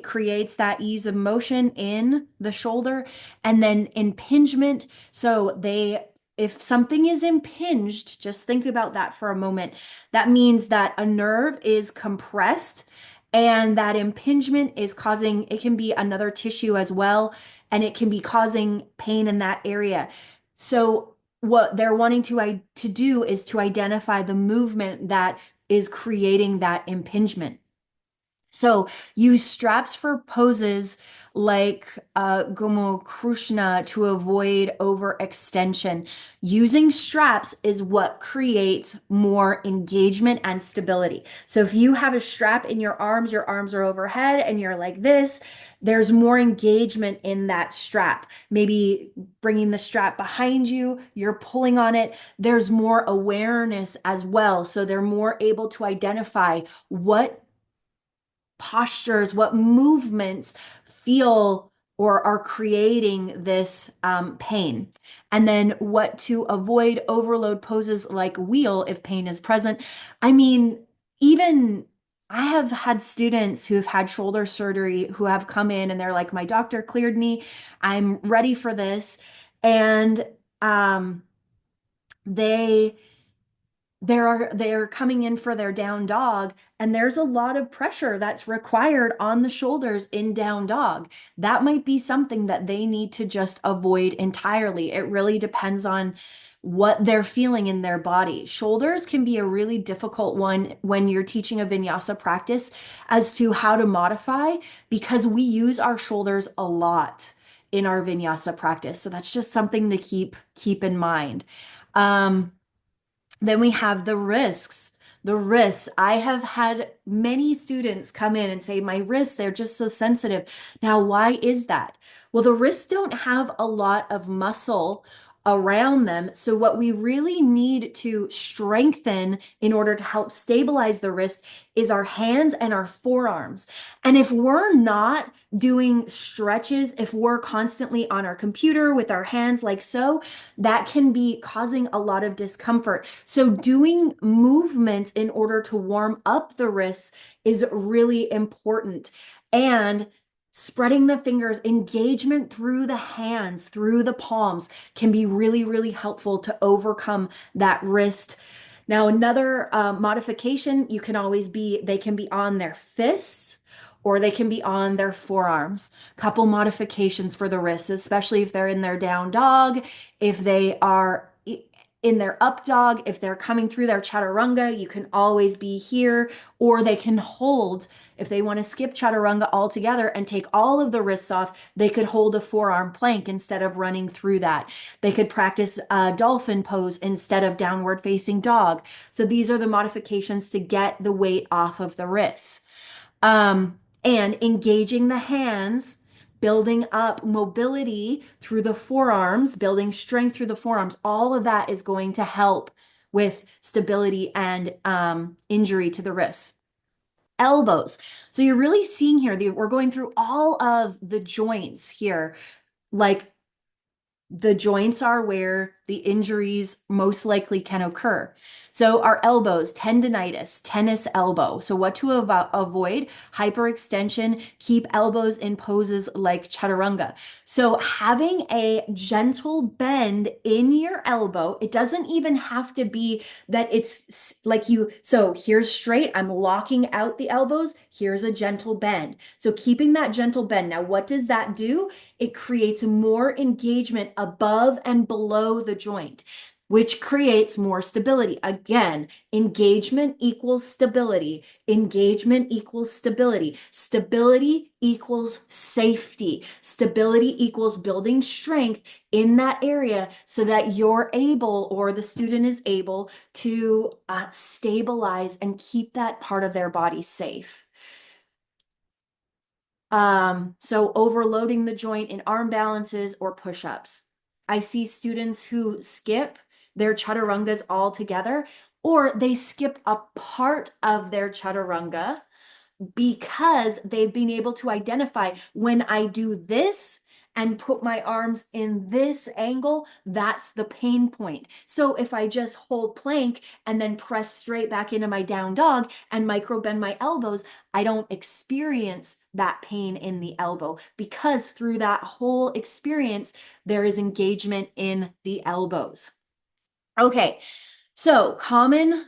creates that ease of motion in the shoulder. And then impingement. So if something is impinged, just think about that for a moment. That means that a nerve is compressed and that impingement is causing, it can be another tissue as well, and it can be causing pain in that area. So what they're wanting to do is to identify the movement that is creating that impingement. So use straps for poses like Gomu Krushna to avoid overextension. Using straps is what creates more engagement and stability. So if you have a strap in your arms are overhead and you're like this, there's more engagement in that strap. Maybe bringing the strap behind you, you're pulling on it. There's more awareness as well. So they're more able to identify what postures, what movements feel or are creating this pain. And then what to avoid overload poses like wheel if pain is present. I mean, even I have had students who have had shoulder surgery who have come in and they're like, my doctor cleared me. I'm ready for this. And um, they they're coming in for their down dog, and there's a lot of pressure that's required on the shoulders in down dog. That might be something that they need to just avoid entirely. It really depends on what they're feeling in their body. Shoulders can be a really difficult one when you're teaching a vinyasa practice as to how to modify, because we use our shoulders a lot in our vinyasa practice. So that's just something to keep in mind. Um, then we have the risks. The wrists. I have had many students come in and say, my wrists, they're just so sensitive. Now, why is that? Well, the wrists don't have a lot of muscle around them. So what we really need to strengthen in order to help stabilize the wrist is our hands and our forearms. And if we're not doing stretches, if we're constantly on our computer with our hands like so, that can be causing a lot of discomfort. So doing movements in order to warm up the wrists is really important. And spreading the fingers, engagement through the hands, through the palms can be really, really helpful to overcome that wrist. Now, another modification you can always be, they can be on their fists or they can be on their forearms. Couple modifications for the wrists, especially if they're in their down dog, if they are in their up dog, if they're coming through their chaturanga, you can always be here, or they can hold. If they want to skip chaturanga altogether and take all of the wrists off, they could hold a forearm plank instead of running through that. They could practice a dolphin pose instead of downward facing dog. So these are the modifications to get the weight off of the wrists. And engaging the hands, building up mobility through the forearms, building strength through the forearms, all of that is going to help with stability and injury to the wrists. Elbows. So you're really seeing here, we're going through all of the joints here, like the joints are where the injuries most likely can occur. So our elbows, tendonitis, tennis elbow. So what to avoid? Hyperextension, keep elbows in poses like chaturanga. So having a gentle bend in your elbow, it doesn't even have to be that it's like so here's straight, I'm locking out the elbows, here's a gentle bend. So keeping that gentle bend. Now, what does that do? It creates more engagement above and below the joint, which creates more stability. Again, engagement equals stability. Engagement equals stability. Stability equals safety. Stability equals building strength in that area so that you're able, or the student is able, to stabilize and keep that part of their body safe. So overloading the joint in arm balances or push-ups. I see students who skip their chaturangas altogether, or they skip a part of their chaturanga because they've been able to identify, when I do this and put my arms in this angle, that's the pain point. So if I just hold plank and then press straight back into my down dog and micro bend my elbows, I don't experience that pain in the elbow, because through that whole experience, there is engagement in the elbows. Okay, so common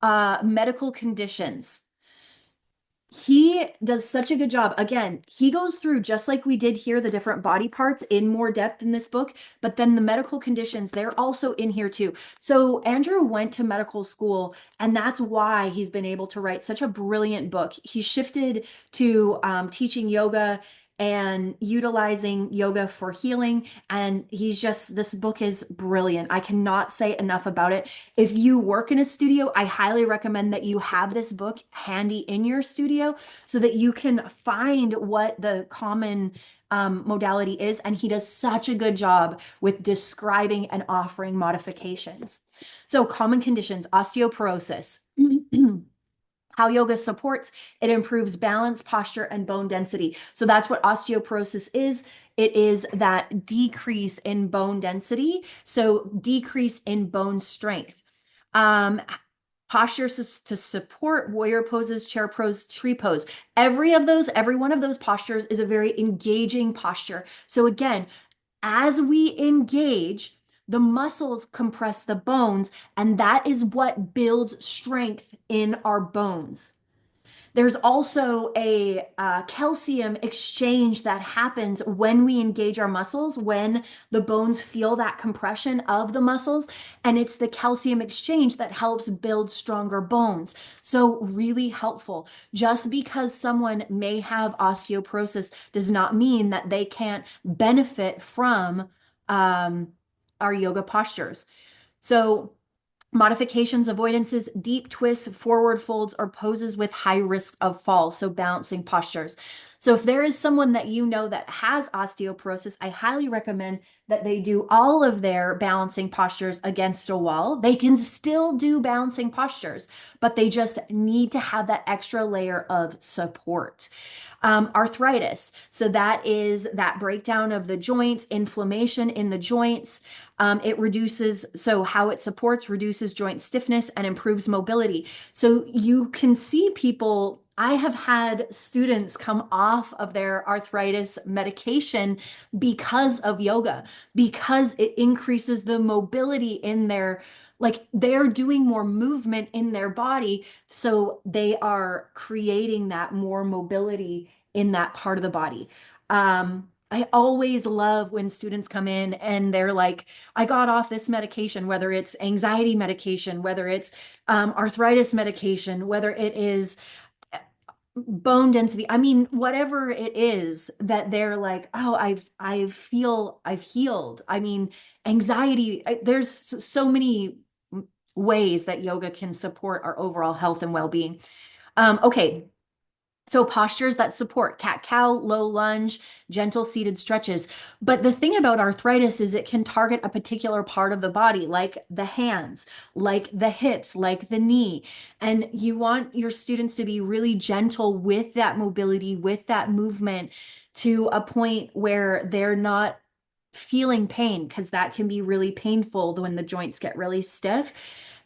medical conditions. He does such a good job. Again, he goes through, just like we did here, the different body parts in more depth in this book, but then the medical conditions, they're also in here too. So Andrew went to medical school, and that's why he's been able to write such a brilliant book. He shifted to teaching yoga and utilizing yoga for healing. And this book is brilliant. I cannot say enough about it. If you work in a studio, I highly recommend that you have this book handy in your studio so that you can find what the common modality is. And he does such a good job with describing and offering modifications. So common conditions, osteoporosis. How yoga supports, it improves balance, posture, and bone density. So that's what osteoporosis is. It is that decrease in bone density, so decrease in bone strength. Um, Postures to support, warrior poses, chair pose, tree pose. Every one of those postures is a very engaging posture. So again, as we engage, the muscles compress the bones, and that is what builds strength in our bones. There's also a calcium exchange that happens when we engage our muscles, when the bones feel that compression of the muscles. And it's the calcium exchange that helps build stronger bones. So, really helpful. Just because someone may have osteoporosis does not mean that they can't benefit from our yoga postures. So, modifications, avoidances, deep twists, forward folds, or poses with high risk of fall. So balancing postures. So if there is someone that you know that has osteoporosis, I highly recommend that they do all of their balancing postures against a wall. They can still do balancing postures, but they just need to have that extra layer of support. Arthritis. So that is that breakdown of the joints, inflammation in the joints. It reduces, so how it supports, reduces joint stiffness and improves mobility. So you can see people, I have had students come off of their arthritis medication because of yoga, because it increases the mobility in their, like they're doing more movement in their body. So they are creating that more mobility in that part of the body. I always love when students come in and they're like, I got off this medication, whether it's anxiety medication, whether it's arthritis medication, whether it is bone density. I mean, whatever it is that they're like, oh, I've healed. I mean, anxiety, there's so many ways that yoga can support our overall health and well-being. Okay. So postures that support cat-cow, low lunge, gentle seated stretches. But the thing about arthritis is it can target a particular part of the body, like the hands, like the hips, like the knee. And you want your students to be really gentle with that mobility, with that movement to a point where they're not feeling pain, because that can be really painful when the joints get really stiff.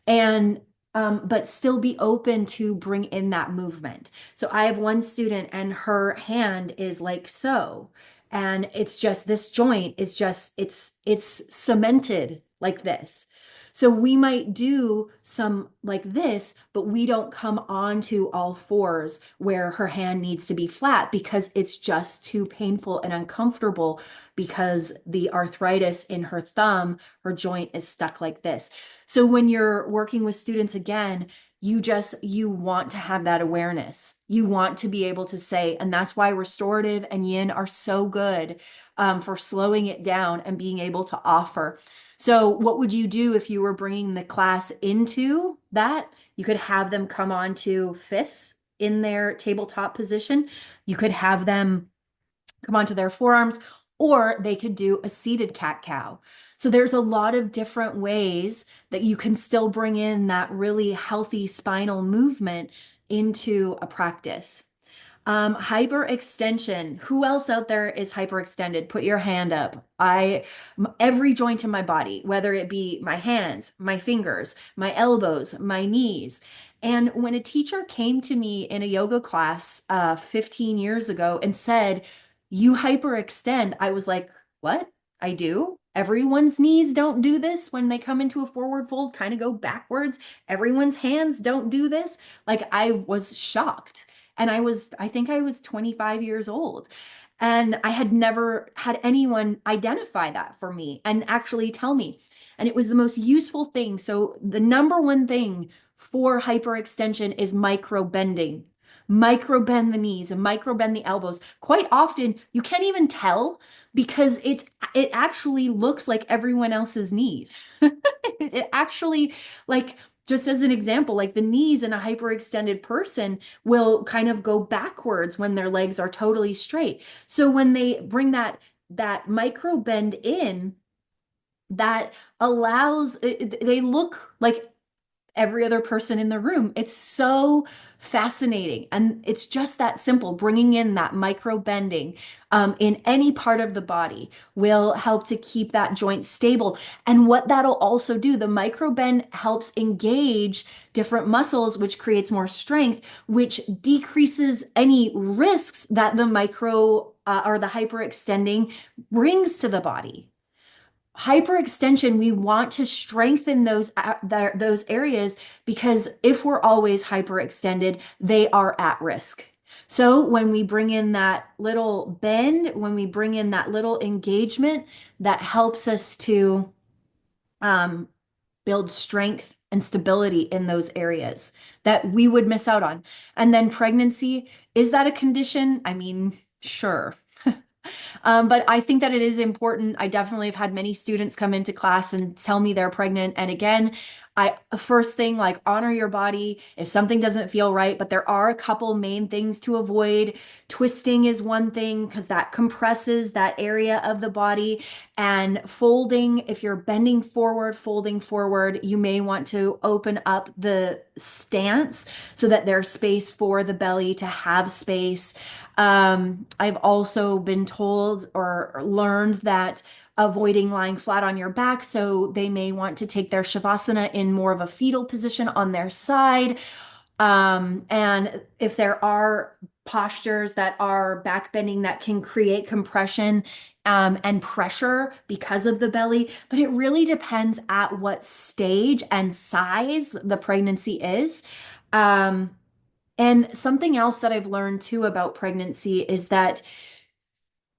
And but still be open to bring in that movement. So I have one student and her hand is like so, and it's just this joint is just it's cemented like this. So we might do some like this, but we don't come onto all fours where her hand needs to be flat because it's just too painful and uncomfortable because the arthritis in her thumb, her joint is stuck like this. So when you're working with students again, you want to have that awareness. You want to be able to say, and that's why restorative and yin are so good for slowing it down and being able to offer. So what would you do if you were bringing the class into that? You could have them come on to fists in their tabletop position. You could have them come onto their forearms, or they could do a seated cat-cow. So there's a lot of different ways that you can still bring in that really healthy spinal movement into a practice. Hyperextension. Who else out there is hyperextended? Put your hand up. Every joint in my body, whether it be my hands, my fingers, my elbows, my knees. And when a teacher came to me in a yoga class 15 years ago and said, you hyperextend, I was like, what? I do? Everyone's knees don't do this when they come into a forward fold, kind of go backwards. Everyone's hands don't do this. Like I was shocked. And I think I was 25 years old. And I had never had anyone identify that for me and actually tell me. And it was the most useful thing. So the number one thing for hyperextension is micro bending. Micro bend the knees and micro bend the elbows. Quite often, you can't even tell because it actually looks like everyone else's knees. It actually, like, just as an example, like the knees in a hyperextended person will kind of go backwards when their legs are totally straight. So when they bring that micro bend in, that allows they look like every other person in the room. It's so fascinating. And it's just that simple. Bringing in that micro bending in any part of the body will help to keep that joint stable. And what that'll also do, the micro bend helps engage different muscles, which creates more strength, which decreases any risks that the micro or the hyperextending brings to the body. Hyperextension, we want to strengthen those areas because if we're always hyperextended, they are at risk. So when we bring in that little bend, when we bring in that little engagement, that helps us to um, build strength and stability in those areas that we would miss out on. And then pregnancy, is that a condition? I mean, sure. But I think that it is important. I definitely have had many students come into class and tell me they're pregnant. And again, first thing, like, honor your body if something doesn't feel right. But there are a couple main things to avoid. Twisting is one thing because that compresses that area of the body. And folding, if you're bending forward, folding forward, you may want to open up the stance so that there's space for the belly to have space. I've also been told or learned that avoiding lying flat on your back, so they may want to take their shavasana in more of a fetal position on their side. And if there are postures that are back bending that can create compression and pressure because of the belly, but it really depends at what stage and size the pregnancy is. Um, and something else that I've learned too about pregnancy is that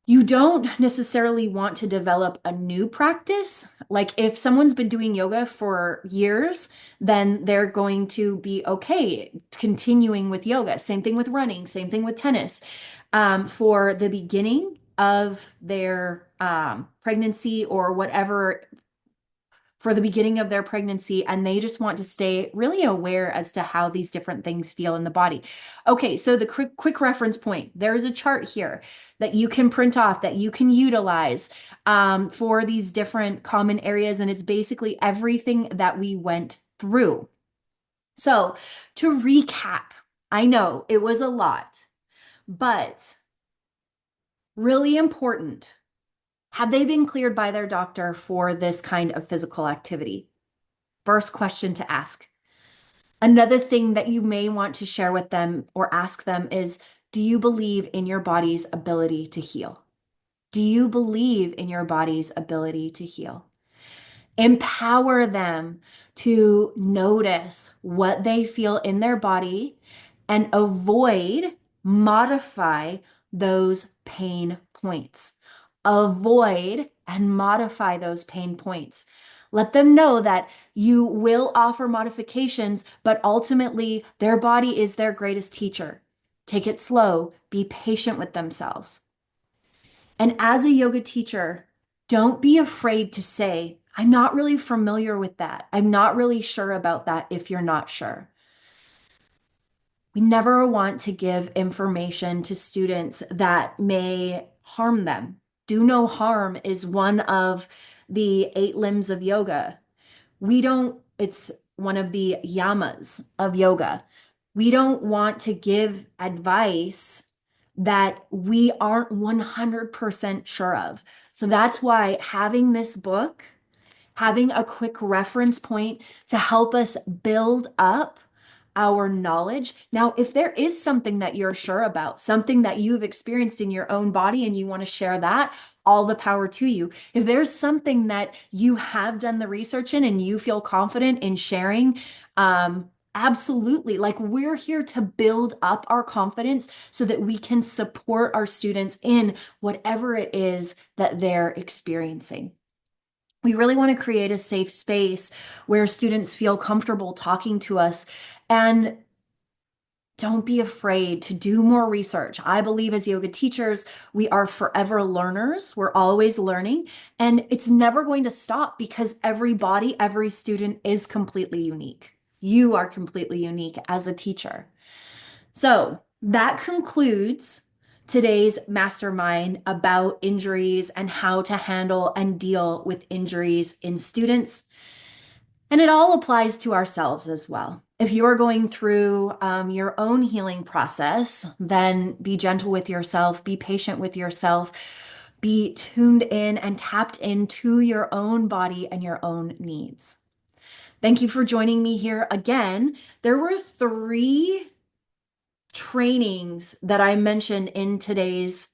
you don't necessarily want to develop a new practice. Like if someone's been doing yoga for years, then they're going to be okay continuing with yoga. Same thing with running, same thing with tennis. For the beginning of their pregnancy or whatever, for the beginning of their pregnancy, and they just want to stay really aware as to how these different things feel in the body. Okay, so the quick reference point, there is a chart here that you can print off, that you can utilize for these different common areas, and it's basically everything that we went through. So to recap, I know it was a lot, but really important. Have they been cleared by their doctor for this kind of physical activity? First question to ask. Another thing that you may want to share with them or ask them is, do you believe in your body's ability to heal? Do you believe in your body's ability to heal? Empower them to notice what they feel in their body and avoid, modify those pain points. Avoid and modify those pain points. Let them know that you will offer modifications, but ultimately their body is their greatest teacher. Take it slow, be patient with themselves. And as a yoga teacher, don't be afraid to say, I'm not really familiar with that. I'm not really sure about that if you're not sure. We never want to give information to students that may harm them. Do no harm is one of the 8 limbs of yoga. It's one of the yamas of yoga. We don't want to give advice that we aren't 100% sure of. So that's why having this book, having a quick reference point to help us build up our knowledge. Now, if there is something that you're sure about, something that you've experienced in your own body and you want to share that, all the power to you. If there's something that you have done the research in and you feel confident in sharing, Absolutely. Like we're here to build up our confidence so that we can support our students in whatever it is that they're experiencing. We really want to create a safe space where students feel comfortable talking to us. And don't be afraid to do more research. I believe as yoga teachers, we are forever learners. We're always learning, and it's never going to stop because every body, every student is completely unique. You are completely unique as a teacher. So that concludes today's mastermind about injuries and how to handle and deal with injuries in students. And it all applies to ourselves as well. If you're going through your own healing process, then be gentle with yourself, be patient with yourself, be tuned in and tapped into your own body and your own needs. Thank you for joining me here again. There were 3 trainings that I mentioned in today's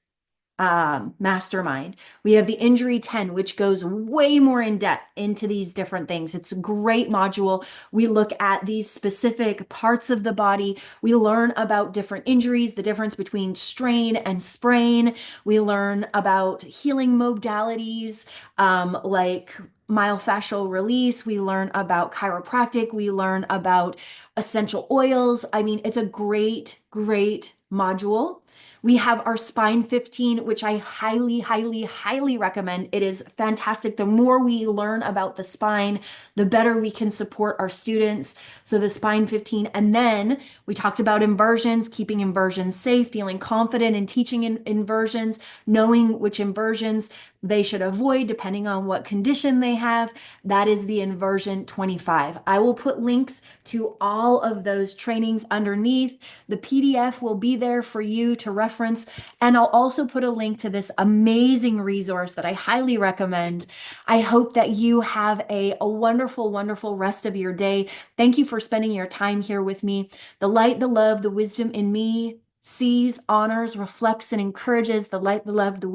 mastermind. We have the Injury 10, which goes way more in depth into these different things. It's a great module. We look at these specific parts of the body. We learn about different injuries, the difference between strain and sprain. We learn about healing modalities, like myofascial release. We learn about chiropractic. We learn about essential oils. I mean, it's a great, great module. We have our Spine 15, which I highly, highly, highly recommend. It is fantastic. The more we learn about the spine, the better we can support our students. So the Spine 15. And then we talked about inversions, keeping inversions safe, feeling confident in teaching inversions, knowing which inversions they should avoid depending on what condition they have. That is the inversion 25. I will put links to all of those trainings underneath. The PDF will be there for you to reference. And I'll also put a link to this amazing resource that I highly recommend. I hope that you have a wonderful, wonderful rest of your day. Thank you for spending your time here with me. The light, the love, the wisdom in me sees, honors, reflects, and encourages the light, the love, the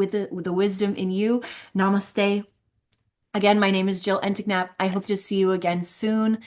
wisdom in you. Namaste. Again, my name is Jill Entignap. I hope to see you again soon.